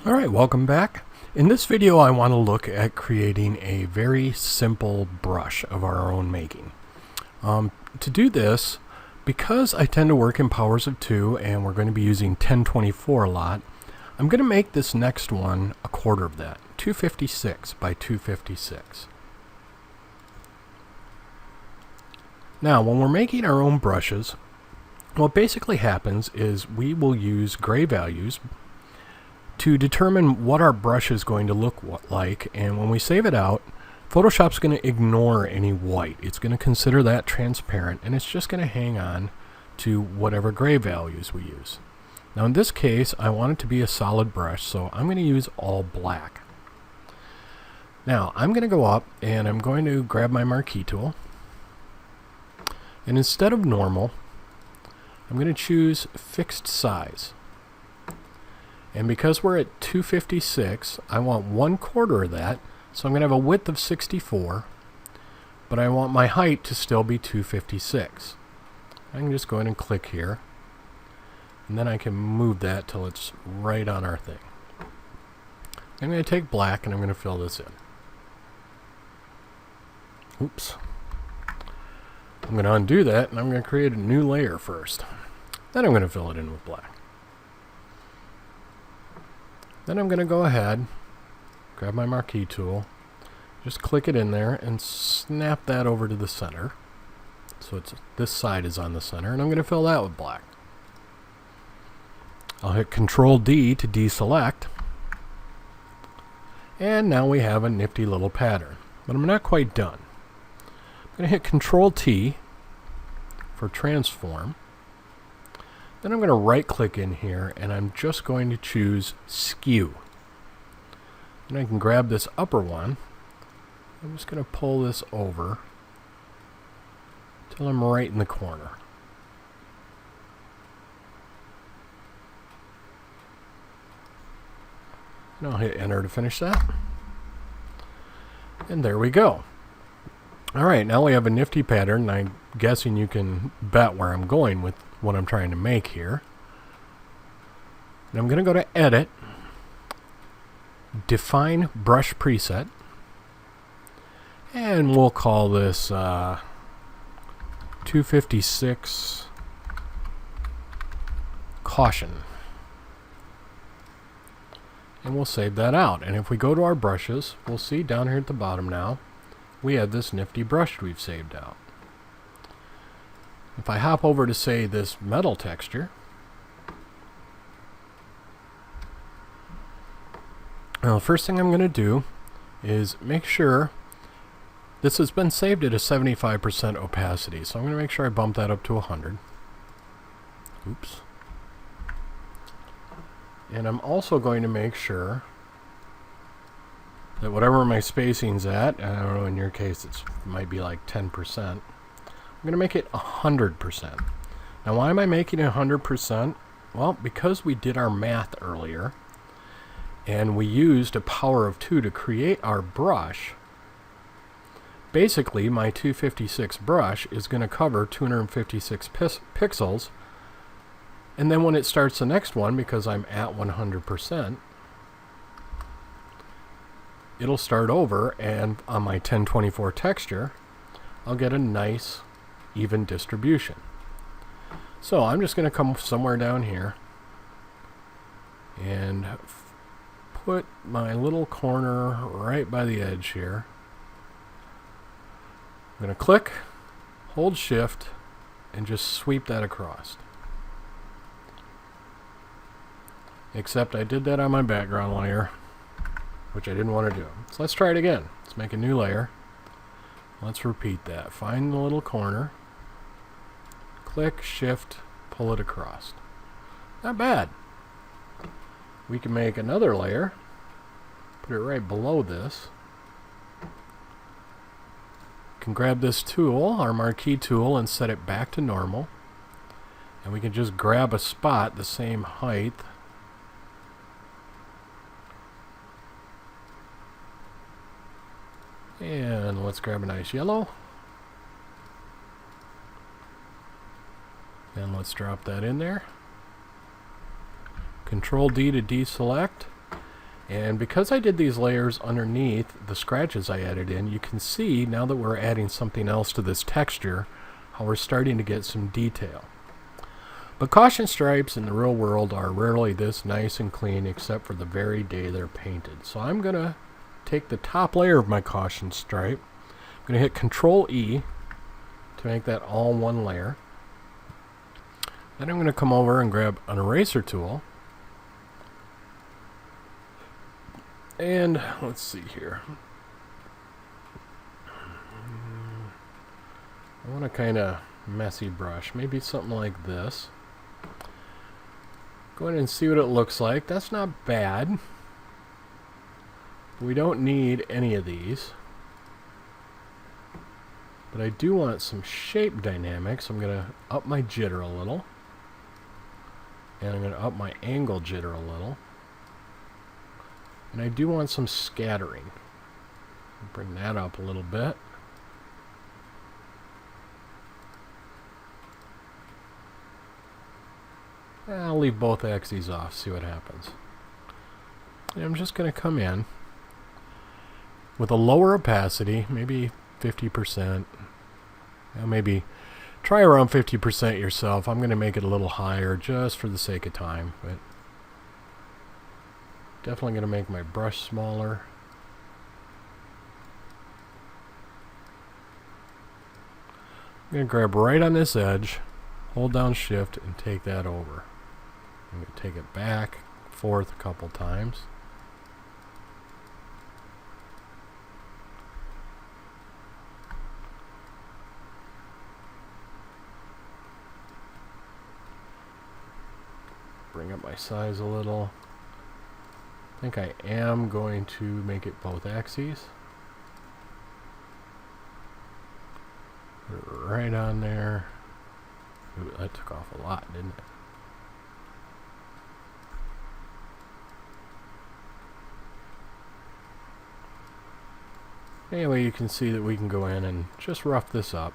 Alright, welcome back. In this video I want to look at creating a very simple brush of our own making. To do this, because I tend to work in powers of 2 and we're going to be using 1024 a lot, I'm going to make this next one a quarter of that, 256 by 256. Now when we're making our own brushes, what basically happens is we will use gray values to determine what our brush is going to look like, and when we save it out, Photoshop's going to ignore any white. It's going to consider that transparent, and it's just going to hang on to whatever gray values we use. Now in this case, I want it to be a solid brush, so I'm going to use all black. Now I'm going to go up and I'm going to grab my marquee tool, and instead of normal, I'm going to choose fixed size. And because we're at 256, I want 1/4 of that, so I'm going to have a width of 64, but I want my height to still be 256. I can just go ahead and click here, and then I can move that till it's right on our thing. I'm going to take black and I'm going to fill this in. Oops. I'm going to undo that, and I'm going to create a new layer first. Then I'm going to fill it in with black. Then I'm going to go ahead, grab my marquee tool, just click it in there and snap that over to the center. So this side is on the center, and I'm going to fill that with black. I'll hit Control D to deselect, and now we have a nifty little pattern. But I'm not quite done. I'm going to hit Control T for transform. Then I'm going to right click in here, and I'm just going to choose skew. And I can grab this upper one. I'm just going to pull this over till I'm right in the corner. And I'll hit enter to finish that. And there we go. Alright, now we have a nifty pattern, and I'm guessing you can bet where I'm going with what I'm trying to make here. And I'm going to go to Edit, Define Brush Preset, and we'll call this 256 Caution. And we'll save that out. And if we go to our brushes, we'll see down here at the bottom now, we have this nifty brush we've saved out. If I hop over to, say, this metal texture, now the first thing I'm going to do is make sure this has been saved at a 75% opacity, so I'm going to make sure I bump that up to 100. Oops. And I'm also going to make sure that whatever my spacing's at, I don't know, in your case it might be like 10%, I'm going to make it 100%. Now why am I making it 100%? Well, because we did our math earlier, and we used a power of 2 to create our brush. Basically, my 256 brush is going to cover 256 pixels, and then when it starts the next one, because I'm at 100%, it'll start over, and on my 1024 texture, I'll get a nice even distribution. So I'm just going to come somewhere down here and put my little corner right by the edge here. I'm going to click, hold shift, and just sweep that across. Except I did that on my background layer, which I didn't want to do. So let's try it again. Let's make a new layer. Let's repeat that. Find the little corner, click, shift, pull it across. Not bad. We can make another layer, put it right below this. Can grab this tool, our marquee tool, and set it back to normal. And we can just grab a spot the same height. And let's grab a nice yellow. And let's drop that in there. Control D to deselect. And because I did these layers underneath the scratches I added in, you can see now that we're adding something else to this texture, how we're starting to get some detail. But caution stripes in the real world are rarely this nice and clean except for the very day they're painted. So I'm going to take the top layer of my caution stripe. I'm going to hit Control E to make that all one layer. Then I'm going to come over and grab an eraser tool. And let's see here. I want a kind of messy brush, maybe something like this. Go ahead and see what it looks like. That's not bad. We don't need any of these. But I do want some shape dynamics. I'm going to up my jitter a little. And I'm going to up my angle jitter a little. And I do want some scattering. Bring that up a little bit. I'll leave both axes off, see what happens. And I'm just going to come in with a lower opacity, maybe 50%. Maybe try around 50% yourself. I'm going to make it a little higher just for the sake of time. But definitely going to make my brush smaller. I'm going to grab right on this edge, hold down Shift, and take that over. I'm going to take it back, forth a couple times. Bring up my size a little. I think I am going to make it both axes. Put it right on there. Ooh, that took off a lot, didn't it? Anyway, you can see that we can go in and just rough this up.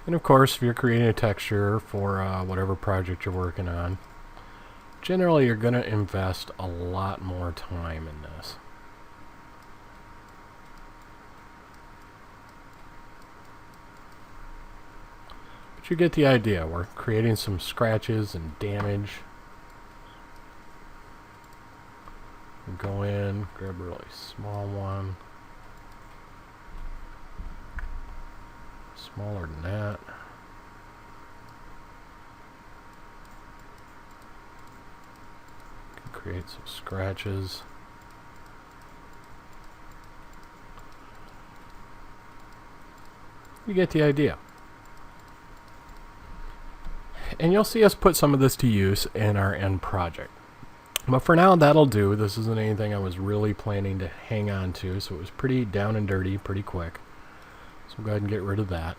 And of course, if you're creating a texture for whatever project you're working on, generally you're going to invest a lot more time in this. But you get the idea. We're creating some scratches and damage. We go in, grab a really small one. Smaller than that. Can create some scratches. You get the idea. And you'll see us put some of this to use in our end project. But for now, that'll do. This isn't anything I was really planning to hang on to, so it was pretty down and dirty pretty quick. So go ahead and get rid of that.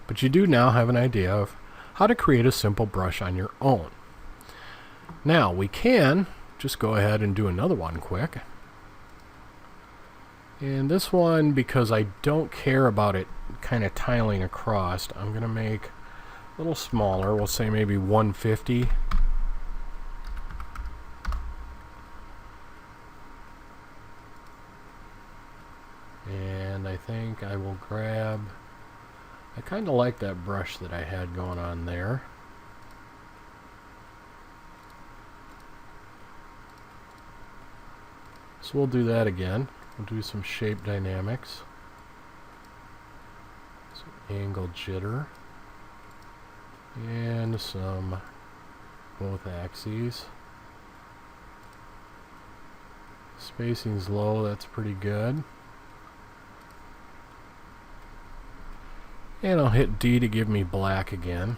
But you do now have an idea of how to create a simple brush on your own. Now, we can just go ahead and do another one quick. And this one, because I don't care about it kind of tiling across, I'm going to make a little smaller. We'll say maybe 150. And I think I will grab, I kind of like that brush that I had going on there. So we'll do that again. We'll do some shape dynamics. Some angle jitter. And some both axes. Spacing's low, that's pretty good. And I'll hit D to give me black again.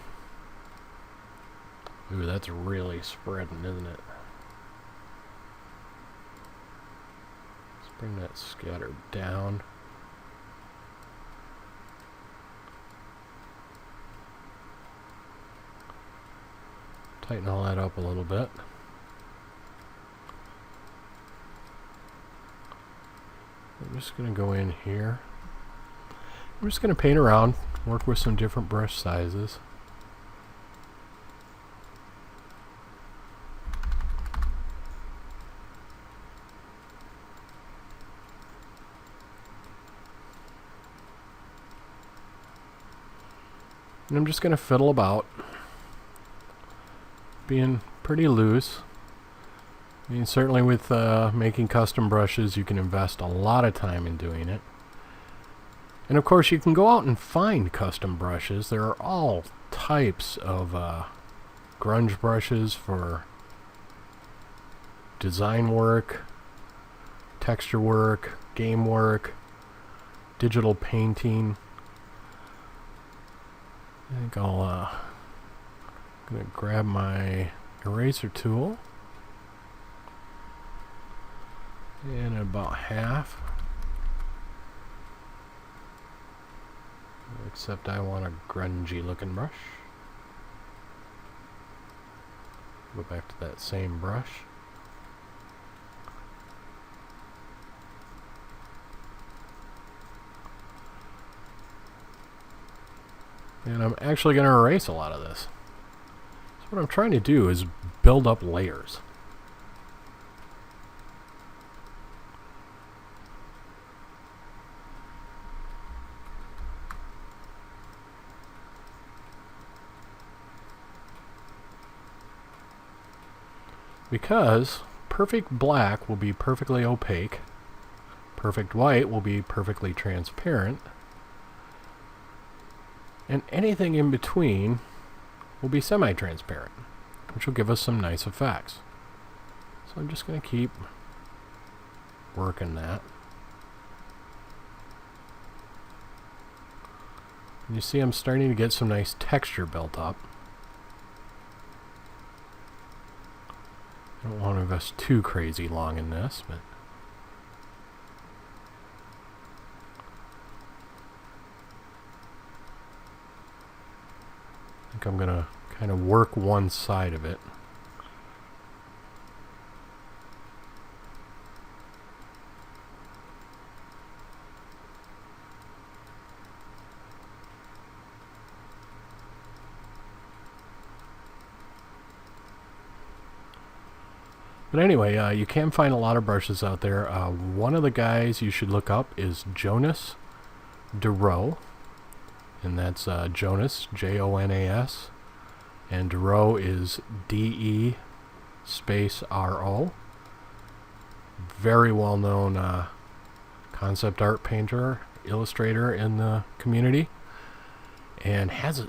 Ooh, that's really spreading, isn't it? Let's bring that scatter down. Tighten all that up a little bit. I'm just going to go in here. I'm just going to paint around, work with some different brush sizes. And I'm just going to fiddle about, being pretty loose. I mean, certainly with making custom brushes, you can invest a lot of time in doing it. And of course, you can go out and find custom brushes. There are all types of grunge brushes for design work, texture work, game work, digital painting. I think I'm gonna grab my eraser tool and about half. Except I want a grungy looking brush. Go back to that same brush. And I'm actually going to erase a lot of this. So what I'm trying to do is build up layers. Because perfect black will be perfectly opaque, perfect white will be perfectly transparent, and anything in between will be semi-transparent, which will give us some nice effects. So I'm just going to keep working that. And you see I'm starting to get some nice texture built up. I don't want to invest too crazy long in this, but I think I'm going to kind of work one side of it. But anyway, you can find a lot of brushes out there. One of the guys you should look up is Jonas Duro, and that's Jonas, Jonas, and Duro is DE space RO. Very well known concept art painter, illustrator in the community, and has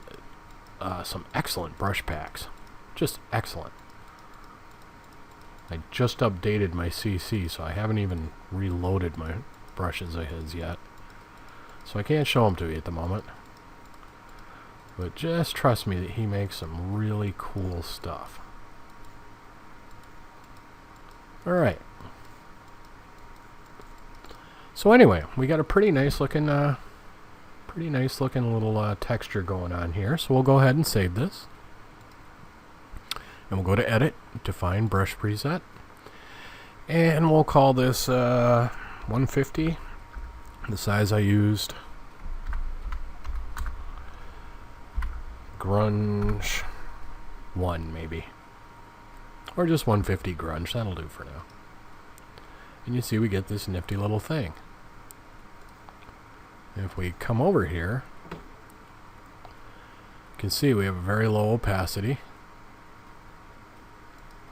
some excellent brush packs. Just excellent. I just updated my CC, so I haven't even reloaded my brushes of his yet. So I can't show them to you at the moment. But just trust me that he makes some really cool stuff. Alright. So anyway, we got a pretty nice looking little texture going on here. So we'll go ahead and save this. And we'll go to Edit, Define Brush Preset, and we'll call this 150, the size I used, Grunge 1 maybe, or just 150 Grunge, that'll do for now. And you see we get this nifty little thing. And if we come over here, you can see we have a very low opacity,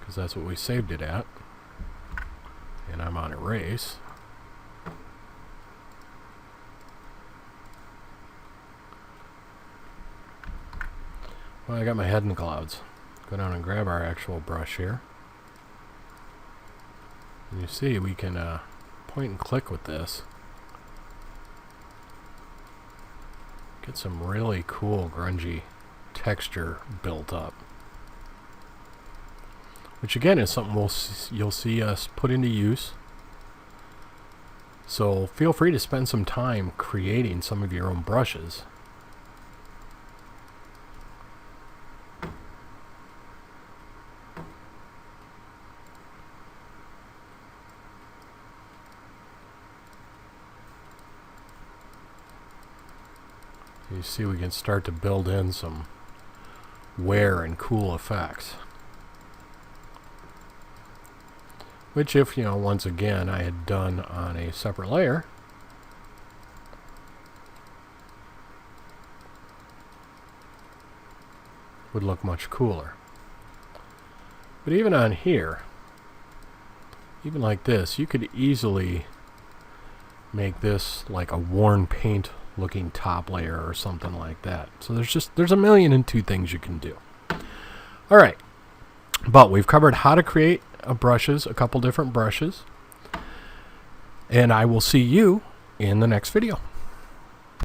because that's what we saved it at. And I'm on erase. Well, I got my head in the clouds. Go down and grab our actual brush here. And you see we can point and click with this. Get some really cool grungy texture built up. Which again is something you'll see us put into use. So feel free to spend some time creating some of your own brushes. You see we can start to build in some wear and cool effects. Which if, once again I had done on a separate layer, would look much cooler. But even on here, even like this, you could easily make this like a worn paint looking top layer or something like that. So there's a million and two things you can do. All right, but we've covered how to create brushes, a couple different brushes, and I will see you in the next video.